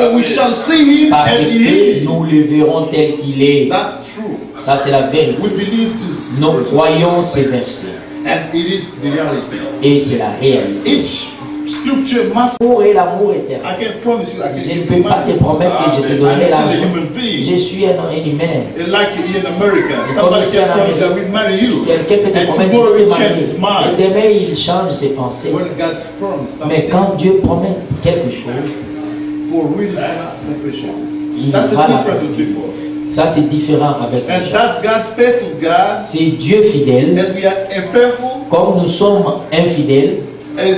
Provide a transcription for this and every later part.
For we shall see him Parce as he que is. nous le verrons tel qu'il est. That's true. Ça, c'est la vérité. We believe this. Nous croyons ces versets. And it is the reality. Et c'est la réalité. Each scripture must. L'amour et l'amour éternel. I can promise you. I can Je ne give peux you pas te money. promettre que je te I'm donnerai still a l'argent. human being. Je suis un humain. Like in America, Et somebody comme ici can en promise Amérique, that we marry you, quelqu'un peut te and promettre tomorrow qu'il he te change marie. his Et mind. demain, il change ses pensées. When God promised Mais something, quand Dieu promet quelque chose, for real, he's gonna accomplish it. il That's va the difference with l'accomplir. people. Ça, c'est différent avec And les gens. that God, faithful God, C'est Dieu fidèle. as we are unfaithful, Comme nous sommes infidèles, as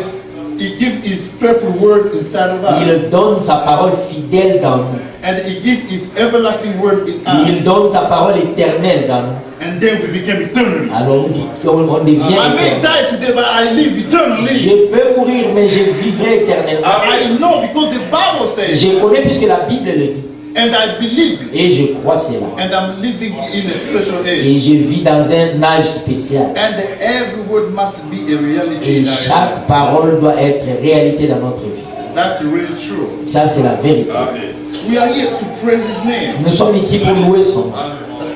He gives His faithful word inside of us, il donne sa parole fidèle dans nous. and He gives His everlasting word in us, Il donne sa parole éternelle dans nous. and then we become eternal. Alors on devient I may éternel. die today, but I live eternally. Je peux mourir, mais je vivrai éternellement. I know because the Bible says, Je connais puisque la Bible le dit. and I believe it, Et je crois cela. and I'm living in a special age. Et je vis dans un âge spécial. And every word must be a reality Et in our life. chaque parole doit être réalité dans notre vie. That's really true. Ça, c'est la vérité. We are here to praise His name. Nous sommes ici pour louer son nom.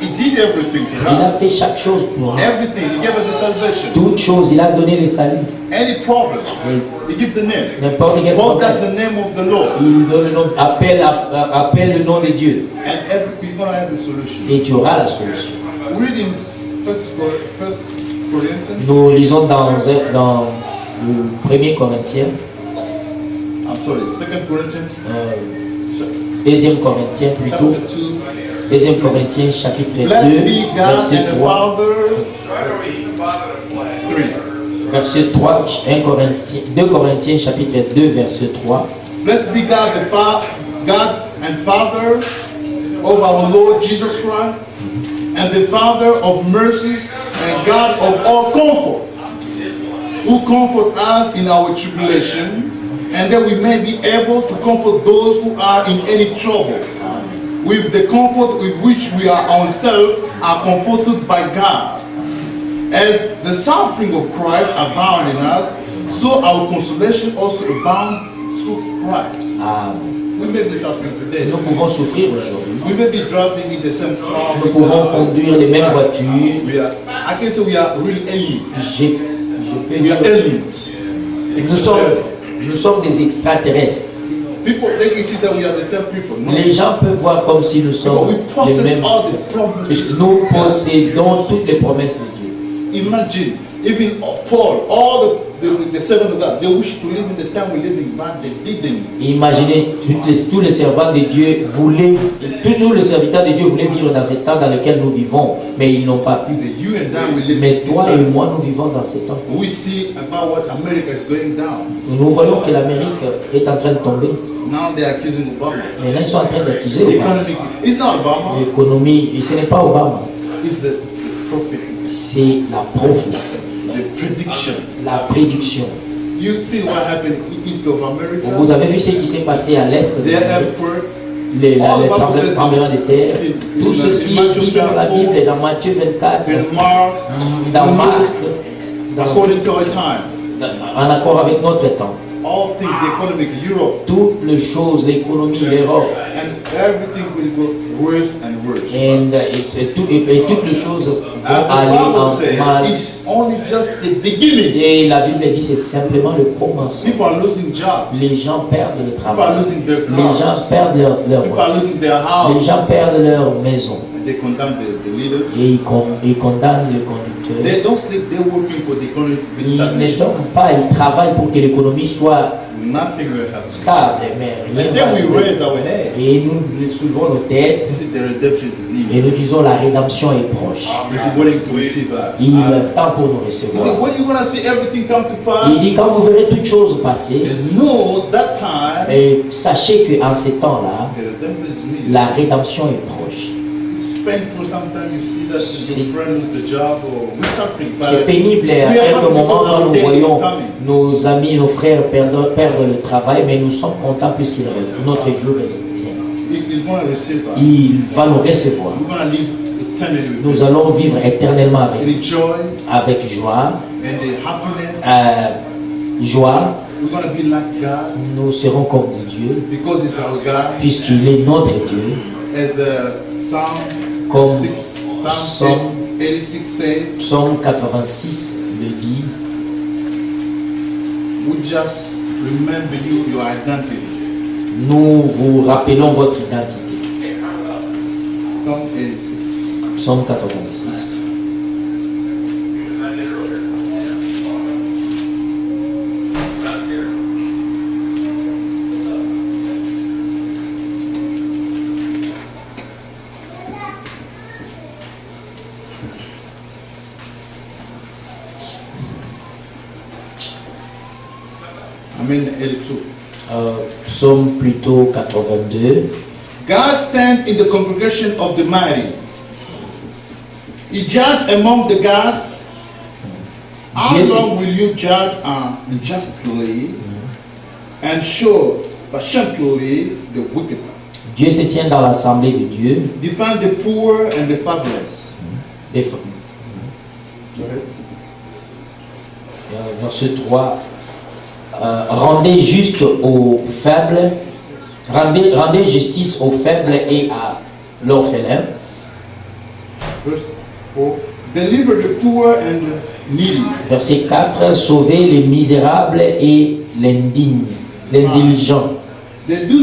He did everything for Il a us. fait chaque chose pour nous. Everything. He gave us the salvation. Toute chose, il a donné le salut. Any problem, Et He gives the name. n'importe quel What does problème. the name of the Lord? Il donne le nom, appelle le nom de Dieu. And everything's gonna have a solution. Et tu auras la solution. Reading First Corinthians. Nous lisons dans le 1er Corinthiens, I'm sorry, 2 Corinthians 2 Corinthiens plutôt, chapter 2. 2 Corinthiens chapitre 2, Blessed be God verset and the 3. Father. 3. Verset 3, 2 Corinthiens chapitre 2, verset 3. Blessed be God, God and Father of our Lord Jesus Christ, and the Father of mercies and God of all comfort, who comfort us in our tribulation, and that we may be able to comfort those who are in any trouble, with the comfort with which we are ourselves are comforted by God. As the suffering of Christ abound in us, so our consolation also abound through Christ. Amen. We may be suffering today. Nous pouvons souffrir aujourd'hui. We may be driving in the same car. Nous pouvons conduire les mêmes voitures. I can say we are really alien. Je peux We are dire, aliens. nous sommes des extraterrestres. People, they can see that we are the same people. No? Les gens peuvent voir comme si nous But sommes we les process mêmes. all the promises. Nous possédons toutes les promesses de Dieu. Imagine, even Paul, all the servants of God, they wish to live in the time we live in, but they didn't. Imaginez, tous les servants de Dieu voulaient, tous les serviteurs de Dieu voulaient vivre dans ce temps dans lequel nous vivons, mais ils n'ont pas pu. You and I will live Mais in this toi et time. moi, nous vivons dans ce temps. We see about what America is going down. Nous voyons que l'Amérique est en train de tomber. Now they are accusing Obama. Maintenant, ils sont en train d'accuser The Obama. economy, it's not Obama, L'économie, et ce n'est pas Obama, it's the prophet, c'est la prophétie, the prediction. la prédiction. You see what happened in east of America? Vous avez vu ce qui s'est passé à l'est de Their l'Amérique, earthquake. les tremblements de terre. Tout ceci est dit dans la Bible, dans Matthieu 24, In Mark, dans Marc, according to our time, en accord avec notre temps. all things, the economic, Europe, Toutes les choses, l'économie, l'Europe, and everything will go worse and worse. et toutes les choses vont As aller the en Bible mal. says, it's only just the beginning. Et la Bible dit c'est simplement le commencement. People are losing jobs. Les gens perdent le People are travail. losing their Les gens cars. perdent leur People are voiture. losing their Les gens house. perdent leur maison. And they condemn the leaders. Et ils condamnent le conducteur. They don't sleep. They're working for the economy to be Ils ne established. dorment pas, ils travaillent pour que l'économie soit Nothing will happen. stable, mais rien And va then we arriver. raise our head. Et nous soulevons nos têtes This is the redemption is et near. nous disons la rédemption est proche. This is waiting to receive us. Il attend pour nous He said, recevoir. when you're gonna see everything come to pass, Il dit quand vous verrez toutes choses passer, and know that time et sachez qu'en ces temps-là, the redemption is near. la rédemption est proche. It's painful sometimes you see that your friend lose the job or we're suffering. C'est pénible à quelques moments quand nous voyons nos amis, nos frères perdre le travail, mais nous sommes contents puisqu'il revient. Notre jour vient. He's going to receive us. Il va nous recevoir. We're going to live eternally with Nous him. allons vivre éternellement In the joy avec joie, and the happiness joie, We're going to be like God Nous serons comme Dieu, because He's our God. puisqu'il est notre Dieu. As Psalm Comme 6, Psalm Psalm 86 says, Psaume 86 le dit, we just remember you, your identity. nous vous rappelons votre identité. Psalm 86. Psaume 86. I mean 82. Psaume plutôt 82. God stands in the congregation of the mighty. He judged among the gods. How Yes. long will you judge unjustly and show patiently the wicked? Dieu se tient dans l'assemblée de Dieu. Defend the poor and the fatherless. Déf- Verset 3. Rendez juste aux faibles, rendez justice aux faibles et à l'orphelin. Verse 4. Deliver the poor and the needy. Verset 4. Sauvez les misérables et l'indigent. They do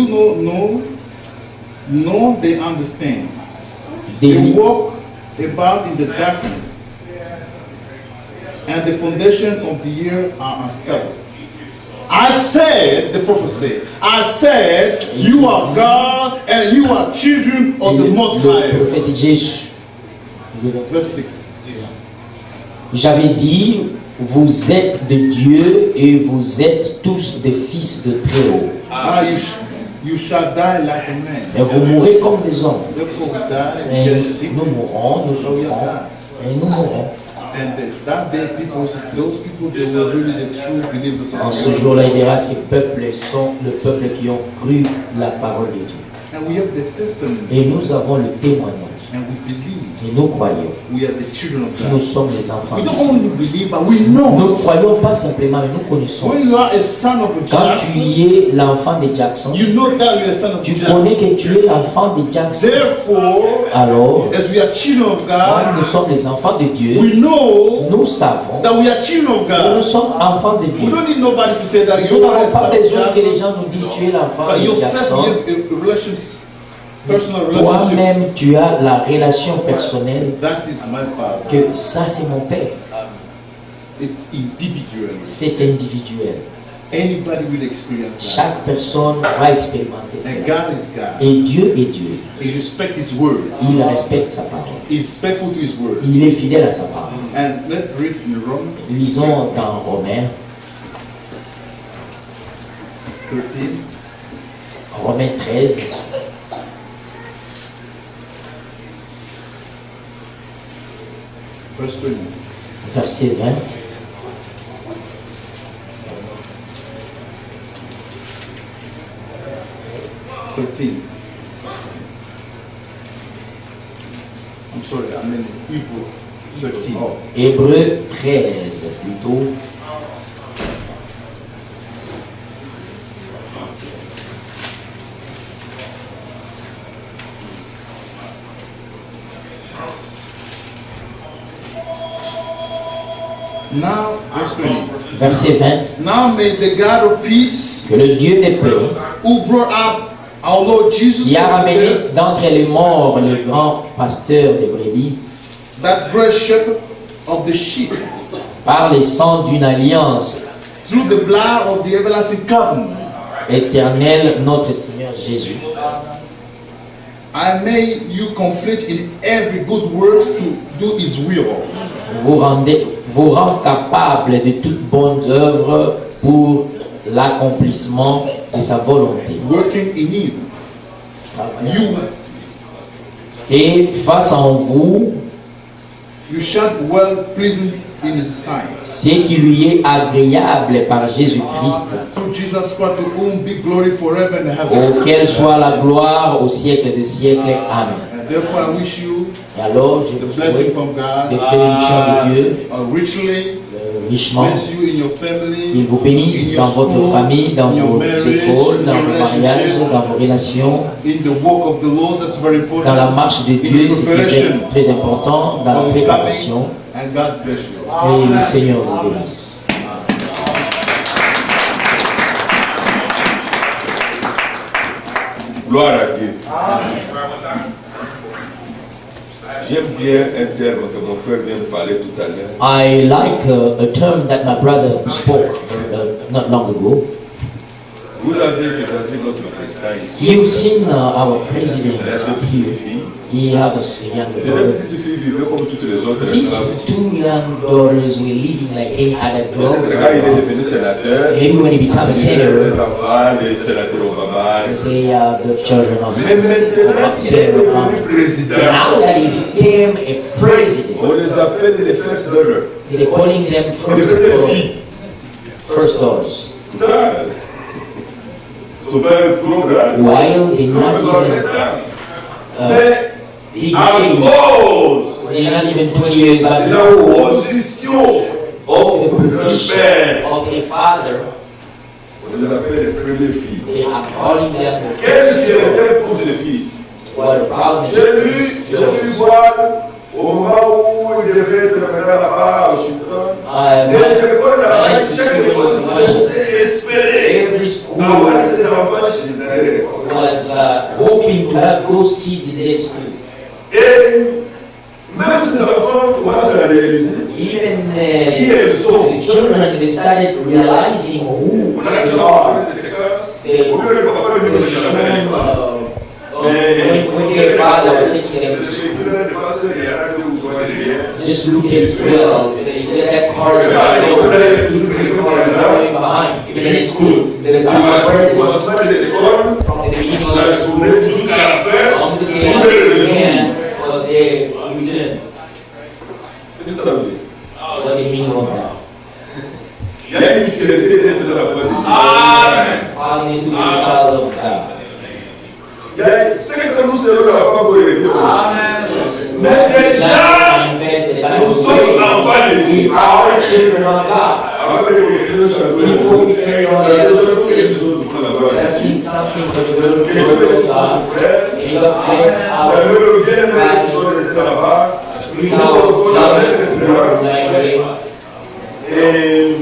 not know, nor they understand. They Des- walk about in the darkness, and the foundation of the earth are unstable. I said, the prophet said, I said, you are God and you are children of the Most Le High. prophète Jésus. Verse 6. J'avais dit, vous êtes de Dieu et vous êtes tous des fils de Très-Haut. Now you shall die like a man. Et vous mourrez comme des hommes. Therefore we die, Et we get sick. nous mourrons, nous souffrons, et nous mourrons. And that day, those people, they were really the true believers En of ce God. jour-là, il dira, ces peuples sont le peuple qui ont cru la parole de Dieu. And we have the testimony, Et nous avons le témoignage. and we believe Et nous croyons. we are the children of Nous God. sommes les enfants. We de don't Dieu. only believe, but we Nous know. ne croyons pas simplement, mais nous connaissons. When you are a son of a Quand tu Jackson, y es l'enfant de Jackson, you know that you are a son of tu Jackson. connais que tu es l'enfant de Jackson. Therefore, Alors, as we are children of quand nous God, sommes les enfants de Dieu, we know nous savons that we are children of que nous God. sommes enfants de We Dieu. don't need nobody to tell that Nous you are n'avons a pas son of besoin que les Jackson, gens nous disent tu es l'enfant but de yourself Jackson. you have a personal relationship. Toi-même, tu as la relation personnelle That is my father. que ça, c'est mon père. It's individual. C'est individuel. Anybody will experience that. Chaque personne va expérimenter And cela. God is God. Et Dieu est Dieu. He respects His word. Il respecte sa parole. He's faithful to His word. Il est fidèle à sa parole. And let's read in Romans Lisons dans Romains, 13. Romains 13, Verse 20. verset 20. I'm sorry, I mean Hebrew 13. Oh. Hébreux 13 plutôt. Now, verse 20. Verset 20. Now may the God of peace, Que le Dieu des paix, who brought up our Lord Jesus qui a from the ramené dead, d'entre les morts le grand pasteur des brebis, that great shepherd of the sheep, par les sangs d'une alliance through the blood of the everlasting covenant, éternelle, notre Seigneur Jésus, I made you complete in every good works to do His will, vous rend capable de toute bonne œuvre pour l'accomplissement de sa volonté. working in you. You, Et face en vous, you shall be well pleasing in His sight. ce qui lui est agréable par Jésus-Christ, Through Jesus Christ, to whom be glory forever and ever. auquel soit la gloire au siècle des siècles. Amen. And therefore, I wish you Et alors, je the vous blessing souhaite from God des bénédictions de Dieu, richly richement. Bless you in your family, Qu'il vous bénisse in your dans votre school, famille, dans in your vos marriage, écoles, dans in your vos mariages, relationship, dans vos relations, in the work of the Lord. That's very important. dans la marche de In Dieu, the c'est preparation très important, dans la of His préparation. coming, and God bless you. Et le Seigneur vous bénisse. Gloire à Dieu. J'aime bien un terme que mon frère vient de parler tout à l'heure. I like a term that my brother spoke not long ago. Vous avez vu notre président ici. You've seen our president Il a deux petites here. filles. He has a younger Ces deux daughter. petites filles vivaient comme toutes les autres These esclaves. two young daughters were living like any other Quand il girl. est devenu sénateur, Maybe when he became a les senator, enfants, les sénateurs Obama. they are the children of Mais maintenant qu'il est Senator devenu Obama. président, Now that he became a president, on les appelle les first daughters. they're calling them Les premières filles. first daughters. Ça, son père est trop grand. While they're not even Mais big à age, cause they're not even 20 years, de but la because position, of the position of a father, on les appelle les premières filles. they are calling them the Qu'est-ce first qui daughters. était pour ces fils? Well, the problem is J'ai vu voir au moment où il devait être maintenant là-bas au Chitron. Les écoles là-bas, chaque école faisait espérer every school avoir ses enfants chez elle. was hoping to have those kids in their school. Et même ces enfants commencent à réaliser. Even Qui elles sont? the children, they started realizing who On a they déjà are. parlé de séquences. They Au lieu de papa lui were dire shown que je when their father was taking them to Parce school. que là, de façon, il y en a deux ou trois derrière. Just look at well, that car is going behind. Even in school, there's Ça some va au person commencement de l'école, from the beginning of la the school journée jusqu'à la fin, on the pour day le and for their return. Qu'est-ce que ça veut dire? What the meaning of that? Il y a une fierté d'être de la foi de Dieu. All needs to be a child of God. Il y a ce que nous serons de la foi pour les dieux. Mais déjà, nous sommes enfants de Dieu. We are children of God. Avant que les chrétiens chantent, Before we carry on, let us sing. nous autres pour la gloire. Let us sing something for the glory Et of God. frère, May God bless ça our me revient de nous autres là-bas. Nous avons avec l'espérance. language. Et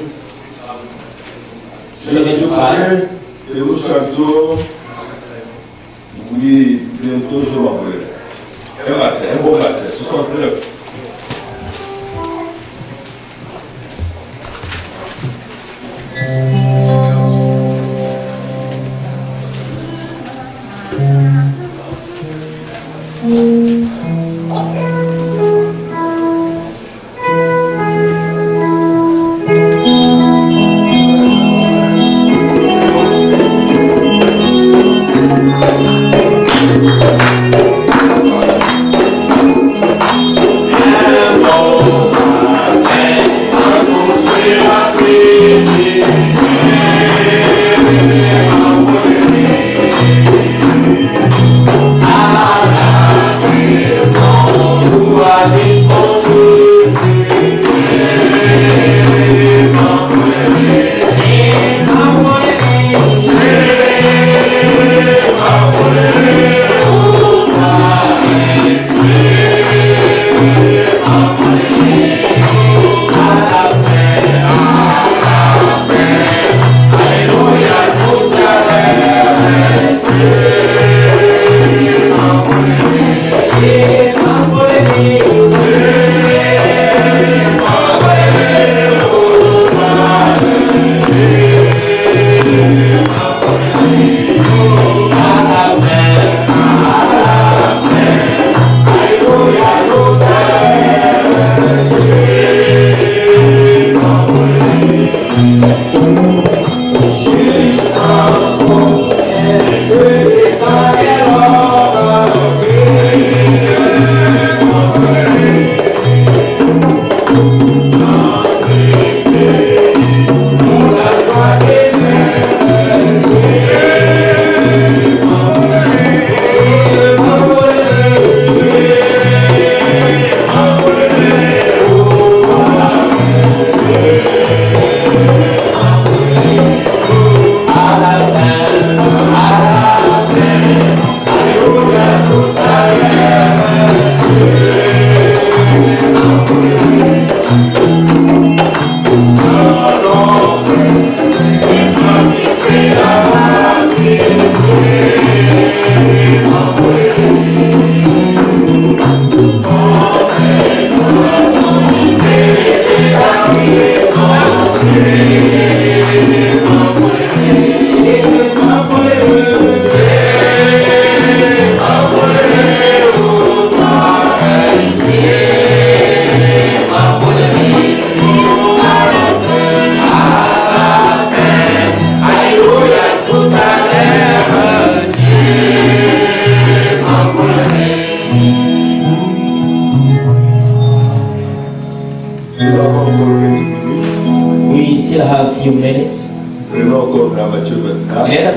c'est bien 75. que nous chantons. Oui, bientôt je m'envolerai. Un matin, un bon matin, 69. Ah,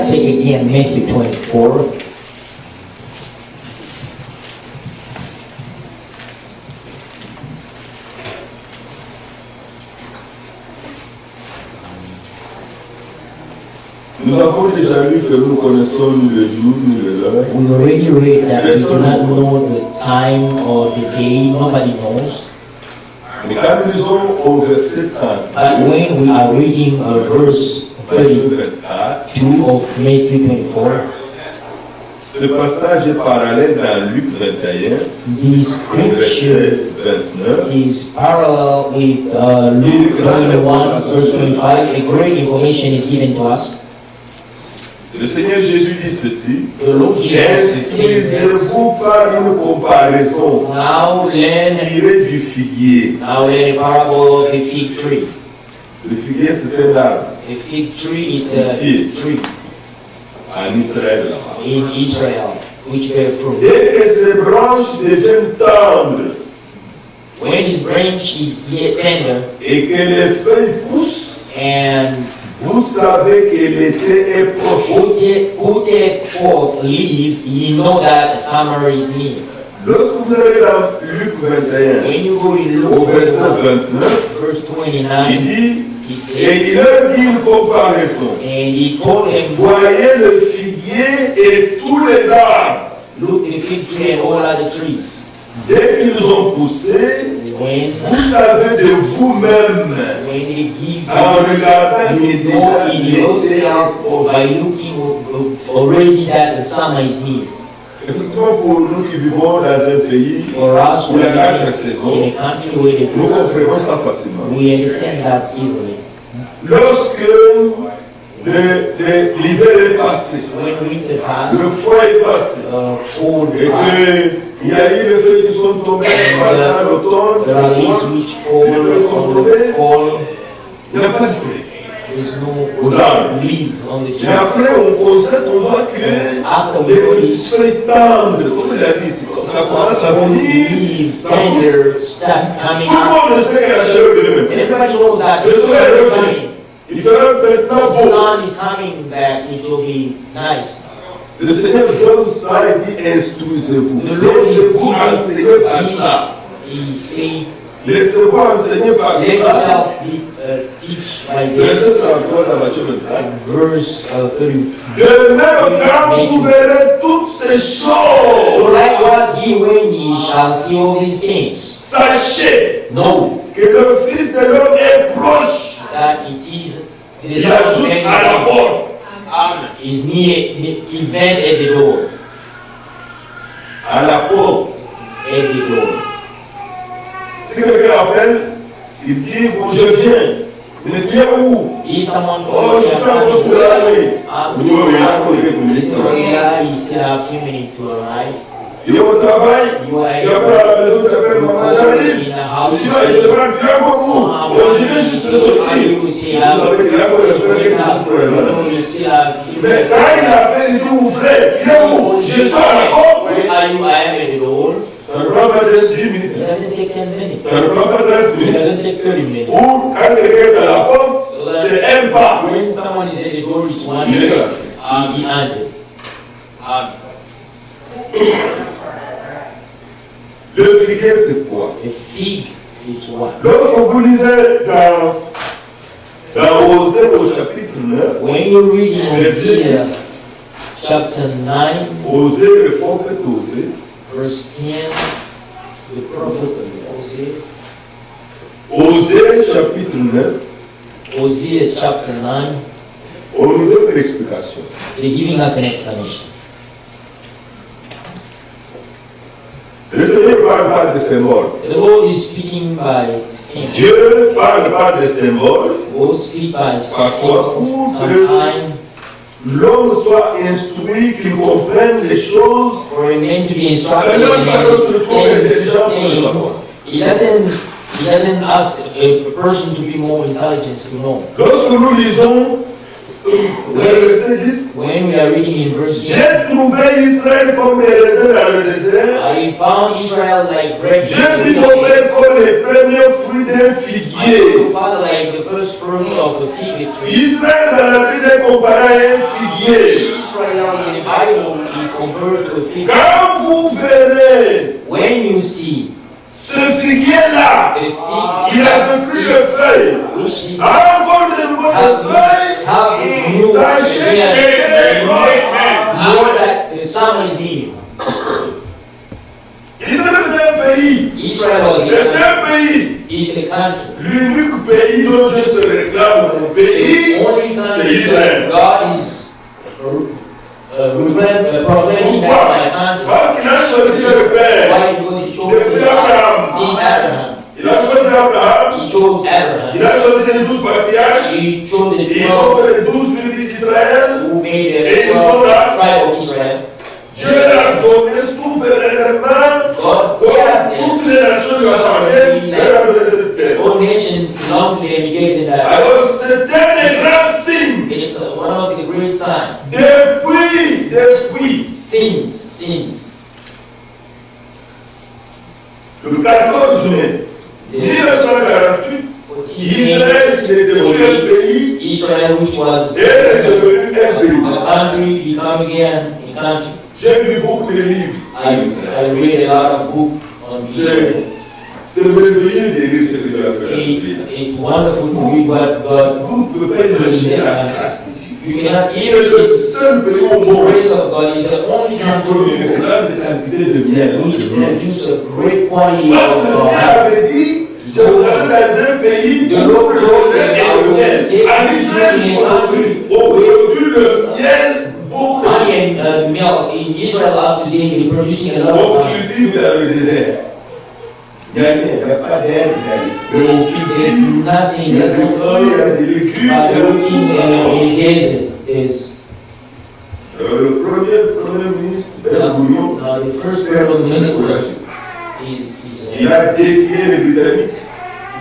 Let's take again Matthew 24. Nous avons déjà lu que nous connaissons ni le jour ni l'heure. We already read that we do not know the time or the day. Nobody knows. Mais quand nous lisons au verset 30, But when we are reading verse 32 of Matthew 24, ce passage est parallèle dans Luc 21, this scripture 29. is parallel with Luke 21 verse 25. A great information is given to us. Le Seigneur Jésus dit ceci. The Lord Jesus says this. Instruisez-vous par une comparaison Now learn tirée du figuier. a parable of the fig tree. Le figuier, c'est un arbre The fig tree is a tree en Israël. Là-bas. in Israel which bear fruit. Dès que ses branches deviennent tendres When his branch is yet tender et que les feuilles poussent, and vous savez que l'été est proche. put forth leaves, you know that summer is near. Lorsque vous allez dans Luc 21, When you go in au Luke verset 21, 29, verse il 29, dit, he et says, il leur dit une comparaison. and he told them, Voyez le figuier et tous les arbres. look the fig tree and all other trees. Dès qu'ils ont poussé, When vous savez de vous-même, they give en regardant you qu'il know est in déjà yourself or by looking already that the summer is near. Effectivement, pour nous qui vivons dans un pays For us, où il y a quatre in saisons, a country where the nous comprenons ça facilement. we understand that easily. Lorsque l'hiver est passé, When winter le passed, froid est passé, cold et passed, qu'il y a eu les feuilles qui sont tombées dans l'automne, there are leaves which fall on the fall. il n'y a pas de feuilles. There's no Aux arbres. leaves on the Mais tree. après, on constate, on voit que After we les notice, feuilles tendres, comme il a dit, c'est comme ça commence à some venir. leaves Ça pousse. tender start coming Tout up. le monde sait que la chaleur est And même. everybody knows that Le the sun soleil est is revenu. coming. Il fera maintenant The beau. sun is coming back. It will be nice. Le Seigneur donne ça et dit instruisez-vous. The Lord is Laissez-vous enseigner par ça. He say, Laissez-vous enseigner par let ça. yourself be, teach by this. Verset 33 dans Matthieu 24. Verse 30. De même quand vous verrez toutes ces So choses, likewise ye when ye shall see all these things, sachez know que le Fils de l'homme est proche. that it is the Il Son of ajoute Man à la porte. is near, event at the door. À la porte. At the door. Si quelqu'un appelle, il dit bon, je viens. Mais tu es où? If someone Oh, calls je suis encore sur la rue. ask Oui, oui, him, oui, you still have a few minutes to arrive. Il est au travail, You are tu appelles à la maison, tu appelles you maman, go j'arrive. in the house, Je you dis, il te say, prend, tu es beaucoup. Je viens juste de sortir. Vous savez qu'il y a encore des choses qui vous prennent. you still have few Mais minutes. quand il appelle, il dit ouvrez, tu es où? Je suis à la porte. Where are you? I am at the door. Ça ne prend pas 10 minutes. It doesn't take 10 minutes. Ça ne prend pas 30 It minutes. doesn't take 30 minutes. Ou quand quelqu'un est à la porte, So that c'est un pas. when someone is at the door, it's one Il est là. step. He entered. Le figuier, c'est quoi? The fig is what? Lorsque vous lisez dans Osée au chapitre 9, When you read in Hosea chapter 9, Osée, le prophète Osée, verse 10, the prophet Hosea, Osée chapitre 9, Hosea chapter 9, on nous donne l'explication. they're giving us an explanation. Le Seigneur parle pas de symboles. The Lord is speaking by symbols. Dieu parle pas de symboles. God speak by Parfois, symbols. Sometimes L'homme soit instruit, qu'il comprenne les choses. for a man to be instructed in things, he doesn't ask a person to be more intelligent to know. Lorsque nous lisons verset 10. When we are reading in verse 10, J'ai trouvé Israël comme des raisins dans le désert. I found Israel like bread J'ai in vu the mon père wilderness. comme les premiers fruits d'un I figuier. found like the first fruits of the fig tree. Israël dans la Bible est comparé à un figuier. Israel in the Bible is compared to a fig tree. Quand vous verrez When you see ce figuier-là, the qui fig n'avait plus de feuilles, which he a encore de nouvelles feuilles, have a new sachez qu'il est proche. know that the sun is near. Israël est un pays. Israel was C'est un pays. it's a country. L'unique pays dont Dieu se réclame au pays, The only c'est country Israël. that God is proclaiming that Pourquoi? my country. Parce qu'il a choisi le père. Why? Because he chose Depuis Abraham. Abraham. Il a choisi Abraham. He chose Abraham. Il a choisi les 12 patriarches. He chose the Ils ont 12 fait les 12 tribus d'Israël. who made Et the ils sont 12 là. tribe of Israel. Dieu leur a donné souverainement God comme gave toutes les nations lui appartiennent. Il leur a donné cette terre. all nations belong to them. He gave them that. Alors c'est un des grands signes. It's one of the great signs. Depuis Sins. le 14 mai 1948, Israël qui était devenu un pays Israel, which was est devenu un pays. a country, become again a country. J'ai lu beaucoup de livres. I read a lot of books on Israel. C'est merveilleux de lire ce que Dieu a fait dans ce pays. It's wonderful to read what God Vous ne pouvez pas imaginer la grâce de Dieu. you cannot C'est even le seul pays au the monde grace of God is the only qui produit country une grande quantité de miel. which produce a great quantity Parce que of Dieu avait dit, je vous donne dans un pays the où Lord le told lait et le miel. En Israël, on produit le miel beaucoup. honey and milk in Israel up to date. They're producing a lot On of honey. cultive dans le désert. Il n'y a pas d'air, There's nothing, il y a there's des no fruits, il y a food. des légumes, il y a But looking in the desert, there's Le premier ministre, Ben Gurion, the first Prime Minister il is a défié les Britanniques.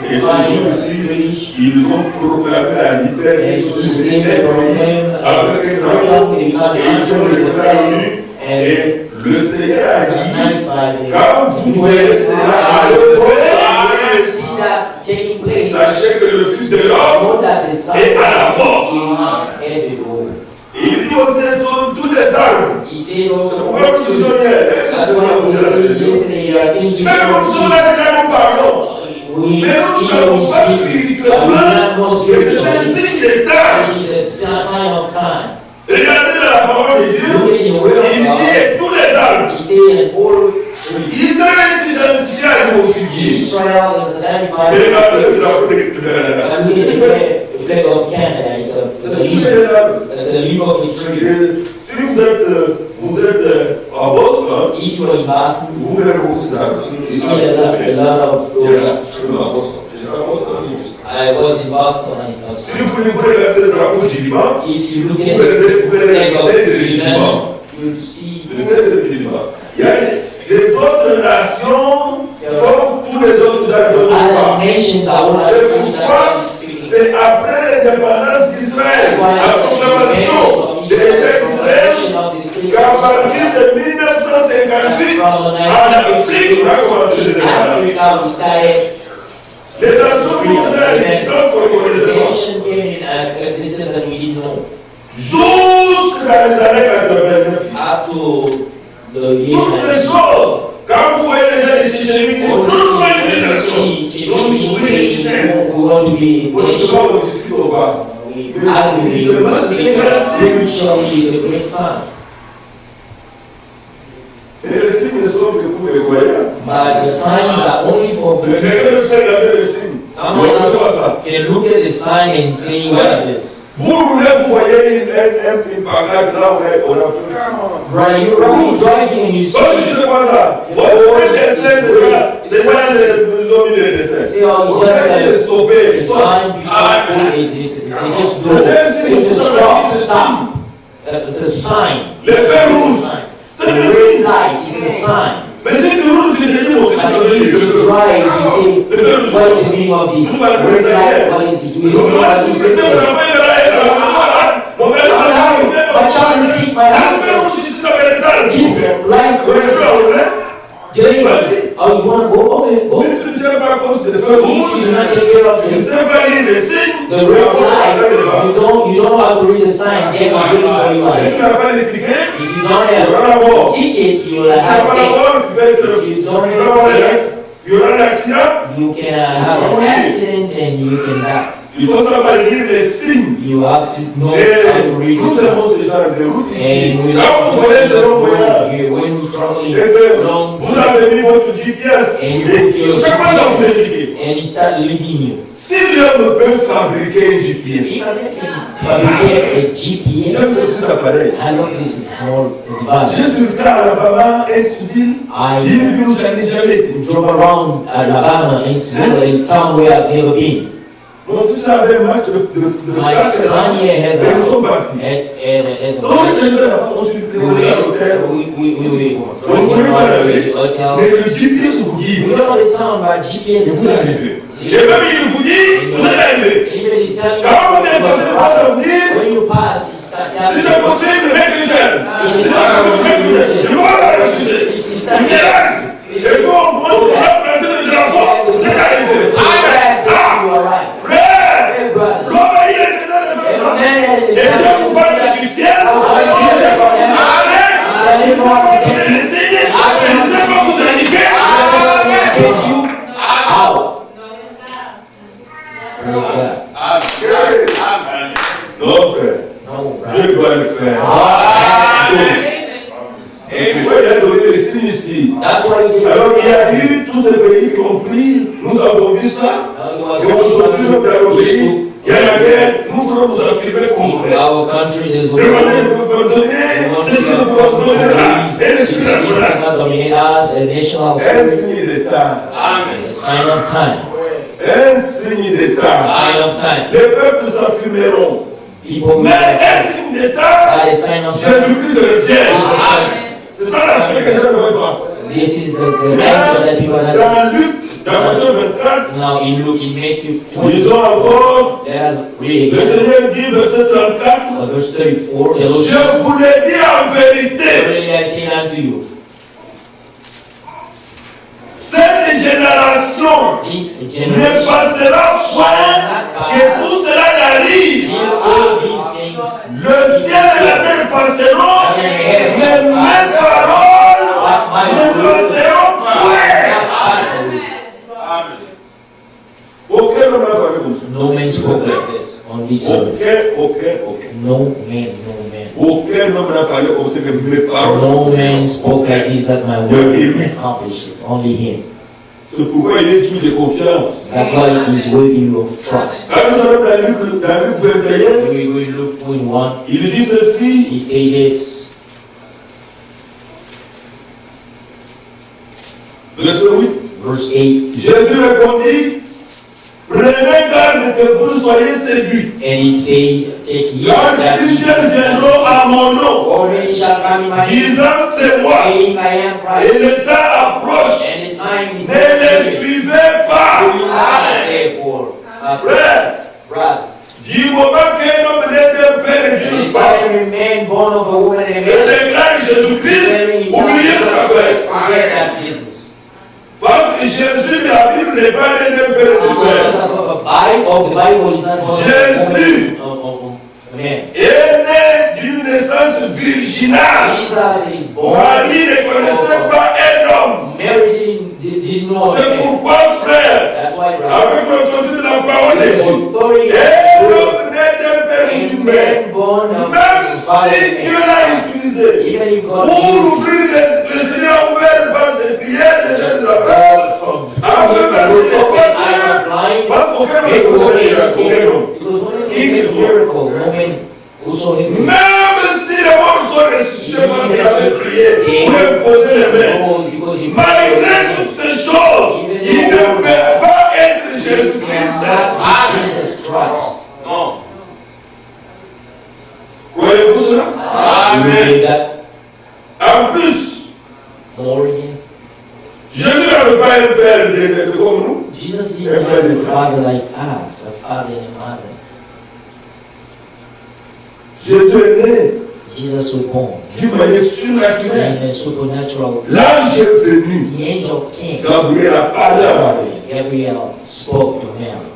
Et ce jour-ci, ils ont proclamé la liberté avec un drapeau et ils ont reconnu. Et le Seigneur a dit, quand vous voyez cela arriver, sachez que le Fils de l'homme est à la porte. Et il dit aussi tous les arbres. Comme prisonniers. Même comme nous là, nous parlons. Mais nous ne savons pas spirituellement que c'est un signe des temps. Regardez dans la parole de Dieu, il dit tous les arbres. Israël est identifié à nos figuiers. Regardez la parole de Dieu. Flag of Canada, it's a leaf of a tree. Si vous êtes à Boston, If you are in Boston, vous verrez beaucoup d'arbres. you see a lot of those. I was in Boston and it was. Si vous regardez le drapeau du Liban, If you look at vous verrez the flag of le the Liban. Liban, you'll see Le centre du Liban. Il y a les autres nations sont tous les autres arbres du other Liban. nations are all C'est other pourquoi speaking. c'est après l'indépendance d'Israël, la proclamation de l'État d'Israël, qu'à partir de 1958, en Afrique, on a commencé In l'indépendance. Africa, we started Les nations ont fait l'existence qu'on ne connaissait pas. nation came in existence that we didn't know. Jusqu'à les années 89. Up to the year Toutes ces choses, quand vous voyez les gens de Tchétchénie, nous voyons des nations. Nous nous souvenons des Tchétchènes. we want to be On ne sait pas, on discute au bas. as we spiritually is a great sign. Et les signes ne sont que pour les croyants. But the signs are only for Mais believers. quelqu'un ne fait regarder les signes. Someone else can look at the sign and say, what is this? Vous roulez, vous voyez une pancarte là où on a fait. Right, you're driving and you Oh, je see, sais pas ça. Bon, le dessin, c'est pas les hommes de dessin. see all On just essaie de stopper. the sign people, they just go. They just stop. It's a sign. Les feux rouges. The red light, it's a sign. Mais si tu roules, tu te dis, bon, qu'est-ce que If you drive, you say, what is the meaning of this red light? What is this? We say, what is this? My child is sick, my husband. This life delivery. Oh, you want to go? Okay, go. If you not take care of the real life, you don't know how to read the sign, then I'm ready for you. If you don't have a ticket, you will have death. If you don't have death, you can have an accident and you can die. Il faut savoir lire les signes. You have to know how to read the signs. And when you're traveling long, vous avez mis votre GPS and you put your GPS and it starts linking you. Si l'homme peut fabriquer un GPS, If I can fabricate a GPS, j'aime ce petit appareil. I love this small device. J'ai sur le tas à Alabama, Huntsville, une ville où je n'ai jamais été. Drove around Alabama, in town where I've never been. Mon fils avait un match de My son here has et nous sommes partis. a On match. est là-bas, on suit le hotel. We drinking water at the hotel. Mais le GPS vous dit, We don't know the town, but GPS is vous telling arrivez. you. Et même il vous dit, vous allez arriver. Even it's telling you. Quand vous allez passer par ça, vous dites, When you pass, it's not si telling c'est you. possible, mettez le gel. Si c'est possible, mettez le gel. Je vois ça le sujet. Il est là. Et puis on voit que là, maintenant, le drapeau, vous êtes arrivé. You are right. Frère, l'homme il est dans le feu. Et Dieu vous parle du ciel. Non, frère. Dieu doit le faire. Et pourquoi il a donné les signes ici? Alors il y a eu tous ces pays qui ont pris, nous avons vu ça. Et aujourd'hui, je vais obéir. Il y a la guerre, nous voulons nous affirmer comme vrai. Our country is Le monnaie ne peut pas donner, c'est ce que nous pouvons donner là. Et le ciel dominate us, a national un spirit, signe d'État. a sign of time. Un signe d'État. Sign of time. Les peuples s'affirmeront. People Mais make un signe d'État, a sign of time. Jésus-Christ revient. C'est ça l'aspect que je ne vois pas. This is the answer that people are asking. Dans Luc, dans Matthieu 24, Now in Matthew ils 20, ont encore, let us read le again. Seigneur dit, verset 34, Verse 34, the Lord je said, vous l'ai dit en vérité, verily I say unto you, cette génération this ne generation passera point que tout cela n'arrive. till all these things Le ciel et la terre passeront, mais mes paroles ne passeront point. pass away. Aucun homme n'a parlé comme ça. No man spoke like this on this earth. Aucun. No man, no man. Aucun homme n'a parlé comme ça que mes paroles. No man spoke like this that my word will accomplish. It's only him. C'est pourquoi il est digne de confiance. That God is worthy of trust. Quand nous allons dans Luc 21, When we go in Luke 21, il dit ceci. he say this. Verset 8. Verse 8. Jésus répondit, prenez garde que vous soyez séduits. And he say, take heed Car that plusieurs viendront à mon nom, already shall come in my name, disant c'est moi, saying I am et Christ. le temps approche. And the time is Ne les near. suivez pas. Do not therefore, Frère, brother, du moment qu'un homme naît d'un père et and d'une the femme, time man born of a woman and a se man, déclare Jésus-Christ, oubliez ce affaire. forget that business. Parce que Jésus, la Bible n'est pas né d'un père et d'une mère. Because of the Bible is not born Jésus. of a man. est né d'une naissance virginale. Jesus is born. Marie ne connaissait pas un homme. Mary didn't know a C'est man. pourquoi, frère, That's why, brother, avec l'autorité de la parole de the Dieu, authority un of homme né d'un père et a d'une mère, man born of même his father si and Dieu man. l'a utilisé Even if God pour used ouvrir le Seigneur a ouvert par ses prières, les gens de la parole, afin d'agir les porteurs, parce qu'aucun homme ne peut faire miracle, aucun homme. because when he makes miracle, no man also him. Même si les morts sont ressuscités parce qu'il avait prié, pour imposer les mains, malgré toutes ces choses, il ne peut pas être Jésus-Christ. Jesus Christ. Croyez-vous cela? Amen. That En plus, more again. Jésus n'avait pas un père comme nous. Jesus didn't have a father like us, a father and a mother. Jésus est né Jesus was born d'une manière surnaturelle. in a supernatural. L'ange est venu. The angel came. Gabriel a parlé à Marie. Gabriel spoke to Mary.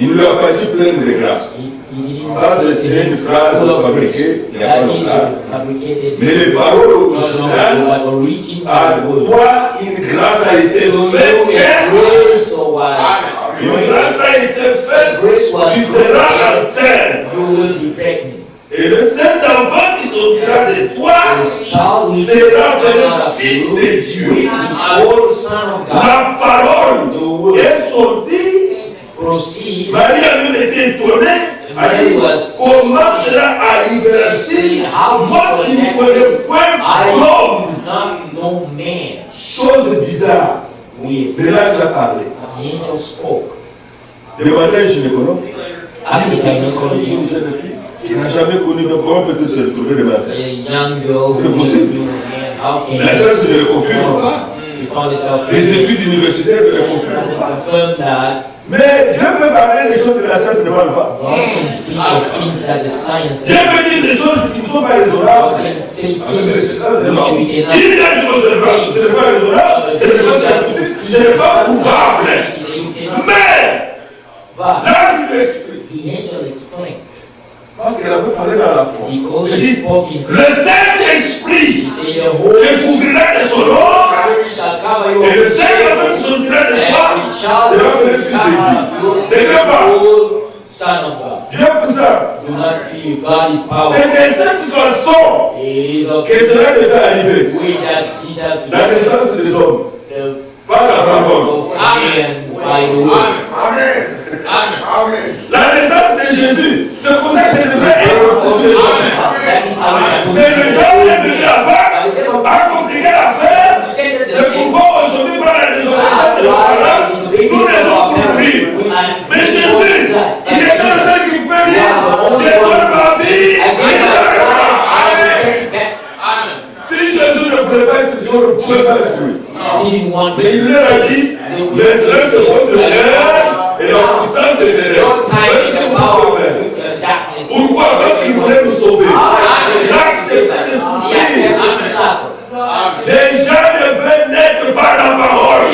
Il ne lui a pas dit pleine de grâce. He didn't Ça, say to c'était une him, phrase full of fabriquée il n'y a pas grace. That is longtemps. a fabricated. Mais les paroles No, originales, but original à word. toi, une grâce a été To faite. you a grace so wide. Une grâce a été faite. Grace was Tu seras enceinte. You will be pregnant. Et le Saint-Enfant qui sortira de toi This child will sera come le out of Fils you. de Dieu. Will be called Son of God. La parole The word est sortie. proceed. Marie a même été étonnée. Elle dit, comment cela arrive-t-il? Moi qui ne connais point I l'homme. do not know man. Chose bizarre. We De l'ange a parlé. the angel spoke. Demandez à un gynécologue. Ask the Une gynecology. jeune fille qui n'a jamais connu de comment peut-elle se retrouver de A enceinte. young girl who knew a man. How can La science ne le confirme pas. he found himself Les études universitaires ne le confirment pas. confirm that Mais Dieu peut parler des choses que la science ne parle pas. God can speak of things that the science Dieu does. peut dire des choses qui ne sont pas God raisonnables. can say things which we Il cannot. dit des choses ce n'est pas raisonnable, c'est des choses scientifiques, ce n'est pas pouvable. Mais But là, je lui explique. the angel explained Parce qu'elle avait parlé dans la foi. because Je she dis, spoke in le faith. He Saint-Esprit said the te Holy couvrira de son ombre. Spirit shall cover you Et le with Saint-Enfant favor. sortira de And toi. the child sera will le Fils come de out of you, Dieu. Ne pas. the Son of God. Dieu pour ça. Do not fear, God is C'est powerful. de cette façon It is que okay cela devait arriver. way that he shall to La naissance des hommes. the Par la parole. of man by the word. Amen. Amen. La naissance de Jésus. C'est pour ça que c'est devait être compliqué. That is how it Mais le diable est venu afin happened. à compliquer l'affaire. C'est pourquoi aujourd'hui, par la désobéissance de nos parents, nous les avons compris. Mais Jésus, il est un seul qui peut dire, c'est toi ma vie, si Jésus ne voulait pas être Dieu, ne pouvait pas être Dieu. Mais il leur a dit, maintenant c'est votre heure et la puissance de l'erreur. Pourquoi? Parce qu'il voulait nous sauver. Il a accepté de souffrir. Les gens devaient naître par la parole.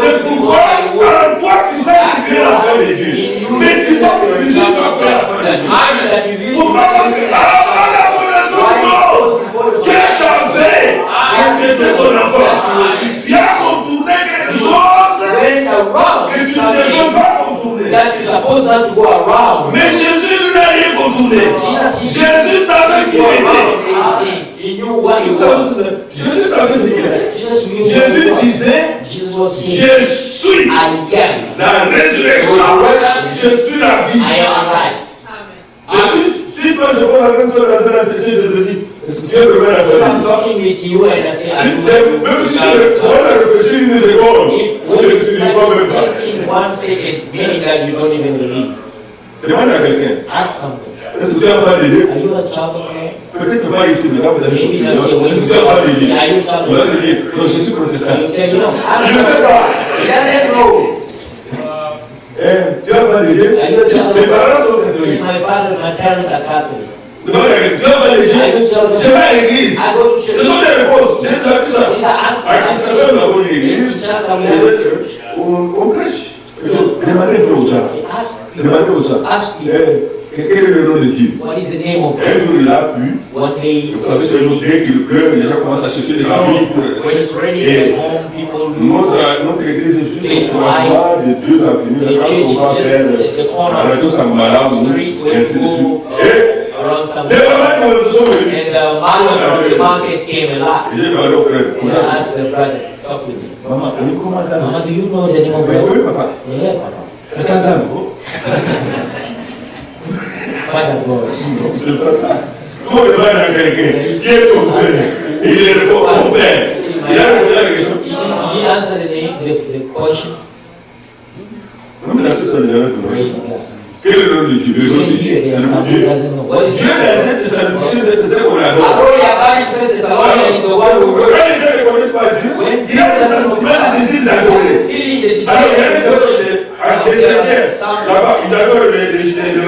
C'est pourquoi, alors toi tu sais que tu es l'enfant de Dieu. Mais tu sais que tu ne sais pas l'enfant de Dieu. Pourquoi? Parce que avant la fondation du monde, Dieu savait que tu étais son enfant. Il a contourné quelque chose que tu ne devais pas contourner. That you're supposed not to go around. Mais Jésus lui n'a rien contourné. Jésus savait qui il était. He knew what he was. Jésus savait ce qu'il était. Jesus knew Jésus what he was. disait, Jesus was saying, je suis I am. la résurrection, je suis la vie. I am alive. Et puis, si toi je parle avec toi dans un entretien, je te dis, est-ce que tu es vraiment la If I'm famille? talking with you and I say, Même si tu commences à réfléchir une seconde, if je ne suis pas même pas. in 1 second, meaning that you don't even believe. Demande à quelqu'un, Ask something. est-ce que tu es enfant de Dieu? Are you a child of God? Peut-être pas ici, mais là vous avez Maybe compris. not here. Est-ce que tu es enfant de Dieu? Are you a child Vous of allez God? dire, non, je suis protestant. You tell you no. Je ne sais pas. He doesn't know. Tu es enfant de Dieu? Are you a child Mes of God? parents sont catholiques. My father, my parents are Catholic. Demande à quelqu'un, tu es enfant de Dieu? Je vais à l'église. I go to Ce church. sont des réponses. J'ai déjà vu ça. These are answers. À Israël, nous avons une église. On prêche. Demandez un peu aux gens. Ask, Demandez aux gens. ask you, Quel est le nom de Dieu? what is the name of Un jour, il a pu. one day? Vous savez, chez nous, dès qu'il pleure, les gens commencent à chercher des amis pour. When it's ready at home, people Notre église est juste au croisement de deux avenues. The Quand church on va is vers just the corner la radio Sambala, of the street et where ainsi de you suite. go Et around some. les mamans, quand nous sommes venus, And the mother from the market came and laughed. j'ai parlé au frère. And I asked the brother, talk with me. Maman, on est comment ça? Mama, do you know the name of Oui, God? oui, papa. Yeah, Papa. C'est un ça, Father God. c'est pas ça. Quand on demande à quelqu'un, qui est ton père? Il répond, mon père. Il a répondu à la question. He answered the question. Même la chose, ça ne jamais Praise God. Quel est le nom de Dieu? Le nom Even de here, Dieu. there's some who doesn't know. What is Dieu est la tête de sa mission, c'est ça qu'on adore. Glory about it, first Thessalonians is the one who Quand wrote. les gens ne connaissent pas Dieu, il y a le sentiment de désir d'adorer. Feeling the Alors, il y a desire des of autres worship. des Indiens. Là-bas, ils adorent les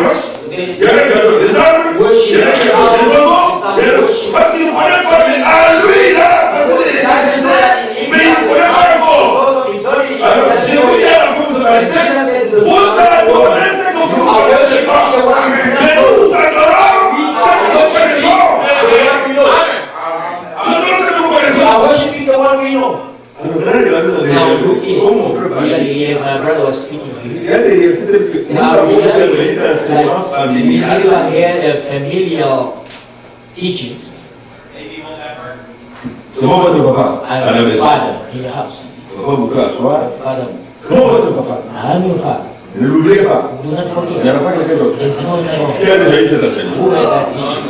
vaches. Il y a des qui adorent les arbres. worship. Parce qu'il ne connaît pas, mais à lui, là, parce qu'il est décédé, mais il ne connaît pas encore. Alors Jésus est la fonctionnalité. Vous adorez ce que vous ne connaissez pas. Mais nous adorons ce que nous connaissons. are worshiping the one we know. Now look here, my brother was speaking here. Now we had a familial teaching. C'est bon votre papa à la maison. Father in the house. Papa vous fait asseoir. Father. Comment votre papa? I'm your father. Ne l'oubliez pas. Do not forget. Il n'y en a pas quelqu'un d'autre. There's no one Qui a déjà eu cet enseignement? who had that teaching.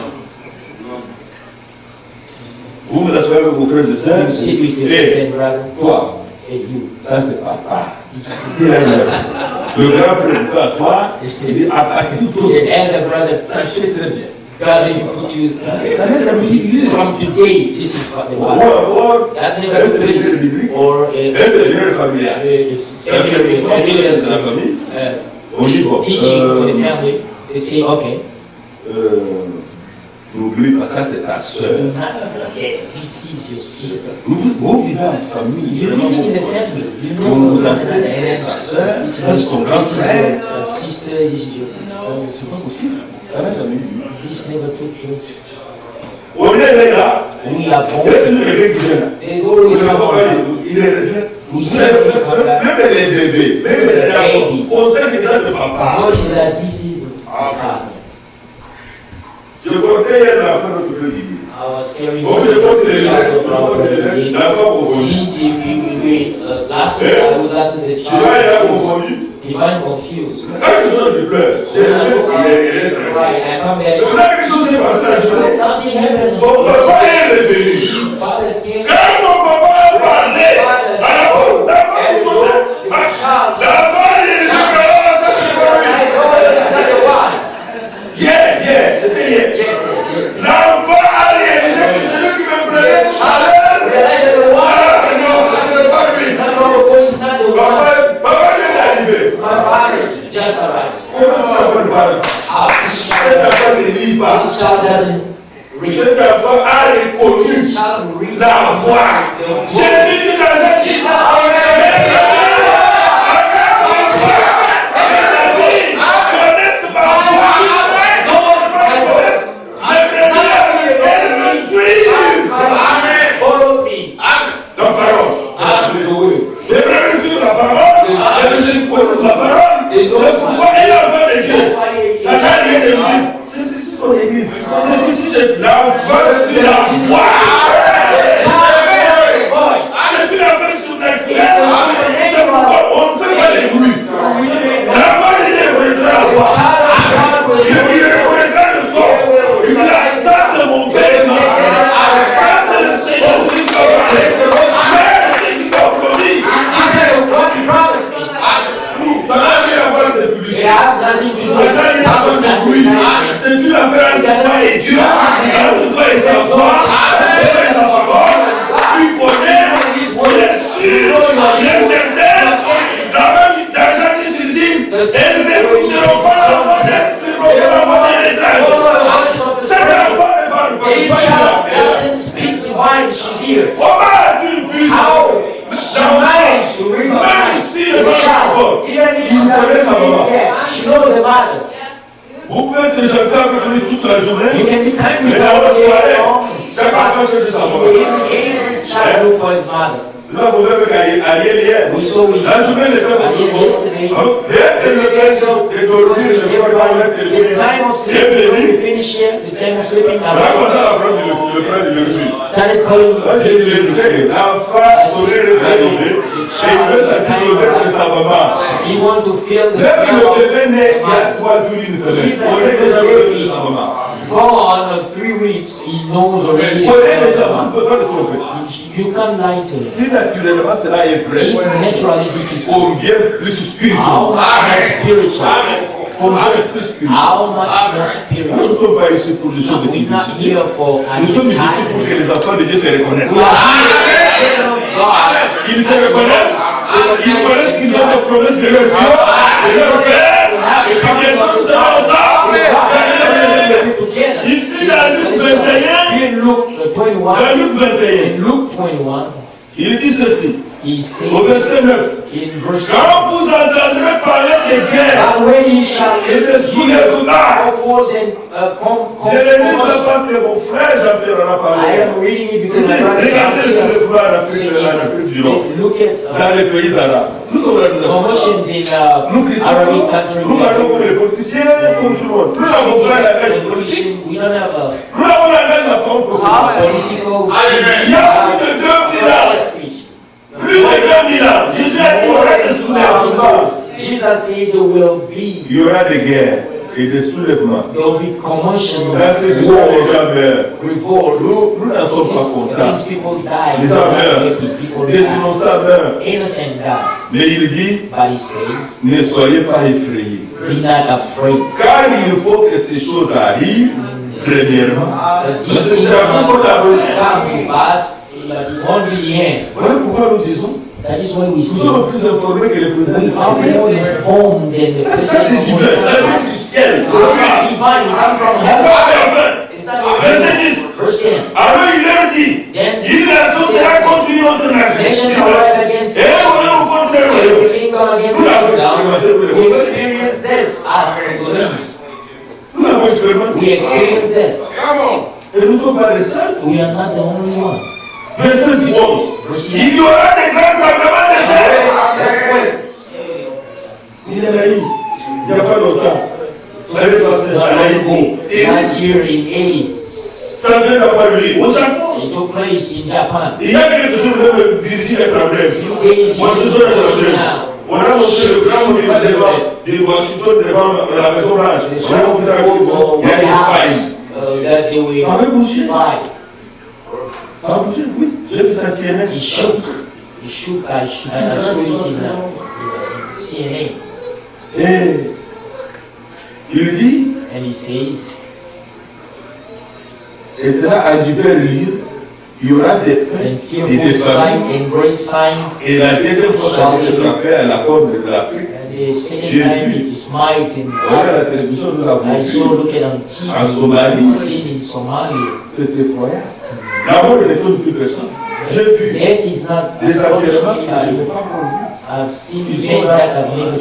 Vous vous asseyez avec vos frères et sœurs. You sit with your sister and brother. Toi, And you. ça c'est papa. Le grand frère vous fait asseoir. Il dit à tout autre. The elder brother, Sachez très bien. God will put you. Ça n'est jamais dit. From today, this is what the father. That's never place or C'est familial. a La famille. On dit bon. teaching for the family. They say, okay, N'oublie pas, ça c'est ta soeur. do not forget, this is your sister. Vous vivez en famille. You live in the family. You On know vous a one fait another. ta soeur. Ça c'est ton grand This is frère. your sister. This is your. C'est pas possible. Ça n'a jamais eu. This never took place. On est là. We are born. Qu'est-ce que le qui vient là? There's always someone. Il est refait. Même les bébés, même les enfants, on sait que ça ne va pas. God is that this is father. Je comptais hier l'enfant de notre frère Guy. I was carrying Bon, je the compte les child of our brother. l'enfant pour vous. Since we last week, I would ask the Tu vois, il a child, confondu. divine confused. Quand je sors du pleur, j'ai vu qu'il est très Right, I come there. C'est là que quelque chose s'est passé à la journée. Something happened. Son papa est revenu. His father came. Quand son papa a parlé, alors, d'abord, And the child said, d'abord, il est chocolat, ça c'est pas lui. I told you it's not the one. C'était hier. Yes. L'enfant a réalisé que c'est lui qui me prenait. Alors, Realize that the one ah is non, c'est pas lui. it's not the one. Papa vient d'arriver. My father just arrived. Comment ça va parler? How this Cet child, enfant ne lit pas. this child doesn't read. Cet enfant a reconnu This child reads la voix. Jésus dans la Jesus follow me. la parole. The word. Les frères suivent la parole. Les jeunes connaissent la parole. C'est pourquoi elle a fait des Dieu. Ça n'a rien de lui. C'est ici qu'on église. C'est ici que l'enfant suit la voix. C'est une affaire surnaturelle. C'est pourquoi on ne fait pas les bruits. L'enfant est reconnaîtra la voix. Il reconnaîtra le son. Il dira, ça c'est mon père. Ça c'est le Seigneur Jésus. C'est une affaire de foi et Dieu. Entre toi et sa voix, entre sa parole, tu connais, il est sûr, il est certain. Dans Jacques il dit, elles n'écouteront pas la voix d'elle, la voix de l'étrange. Cet enfant est pas le This child doesn't speak divine, she's here. Comment as-tu pu She managed to recognize the child. Even if she doesn't speak yet, she knows the mother. Vous pouvez être chanter avec lui toute la journée. You can be kind with Mais dans la her soirée, all chacun fait ce que ça va. child look for his mother. Là, vous avez Ariel hier. We saw with La journée était Ariel yesterday. The time of sleeping, when we finish here, the time of sleeping, I started calling him. He want to feel the smell of gone on 3 weeks, he knows already. You can't lie to him. Si naturellement cela est vrai, If naturally this is on true, vient plus spirituel. how much more spiritual? Combien plus spirituel? How much more Nous ne spiritual? sommes pas ici pour des choses de We're not publicité. here for Nous sommes ici pour que advertising. les enfants de Dieu se reconnaissent. We are here to God. Qu'ils se reconnaissent, qu'ils connaissent qu'ils ont des promesses de leur Dieu, de leur Père, et qu'ils viennent tous ensemble. Together. dans Luc 21, Here in Luke 21, dans Luc 21, in Luke 21, il dit ceci, he says au verset 9. in verse 9, Quand vous entendrez parler de guerre and when he shall et de soulèvement, of wars and je ne lis ça parce que mon frère Jean-Pierre en a I parlé. am reading it because Regardez le soulèvement en Afrique du Nord, look at dans les pays arabes. Nous sommes là, nous avons. promotions in Nous critiquons, Arabic countries. nous parlons comme les politiciens, comme tout le monde. Nous n'avons pas la langage politique, We don't have a nous avons la langage de la parole prophétique. political Il y a plus de 2000 ans, speech. plus de 2000 ans, Jésus a dit, il y aura des soulèvements. Jesus said there will be Il y aura des guerres et des soulèvements. commotion, Dans ces jours, les gens meurent. revolt. Nous n'en sommes pas contents. These people die. Les gens meurent. Des innocents meurent. Innocent die. Mais il dit, But he says, ne soyez pas effrayés. be not afraid. Car il faut que ces choses arrivent, premièrement. These Parce que things c'est la must parole de la come to pass, but it won't be the end. Voilà pourquoi nous disons, That is why we nous say sommes plus informés que les présidents we du are more informed than the Ça c'est divin, ça vient president. du ciel. It's divine, it comes from heaven. It's not Verset 10. Verse 10. Alors il leur dit, Then une nation sera contre une autre nation nation. shall rise against Et un royaume contre un royaume. every kingdom against Vous l'avez kingdom. expérimenté, We experience this as Congolese. Nous l'avons expérimenté. We experience this. Et nous ne sommes pas les seuls. We are not the only one. Verset 11. Il y aura des grands tremblements de terre. Il y en a eu. Il n'y a pas longtemps. L'année passée, à Naïko. Et Last year in 80, ça vient d'avoir lieu au Japon. it took place in Japan. Il y a quelques jours, le dirigé les problèmes. Few days Washington est problème. now. On a montré le grand monument de Washington devant la Maison Blanche. The On a montré qu'il y a des failles. that they were Ça avait bougé. fight. Ça a bougé, oui. J'ai vu ça à CNN. He shook. He shook. I saw it in CNN. Et il dit, And he says, et cela a dû faire lieu, il y aura des and pestes et fearful des sight famines. and great signs. Et la deuxième fois, ça va être frappé à la porte de l'Afrique. And the second time it is might in Regarde la télévision, nous l'avons I saw vu. look at on TV. En Somalie. Seen in Somalia. C'est effroyable. D'abord, il ne tourne plus personne. J'ai vu Death is not des enterrements que je n'ai anybody. pas vus. I've seen Ils men sont là. that have never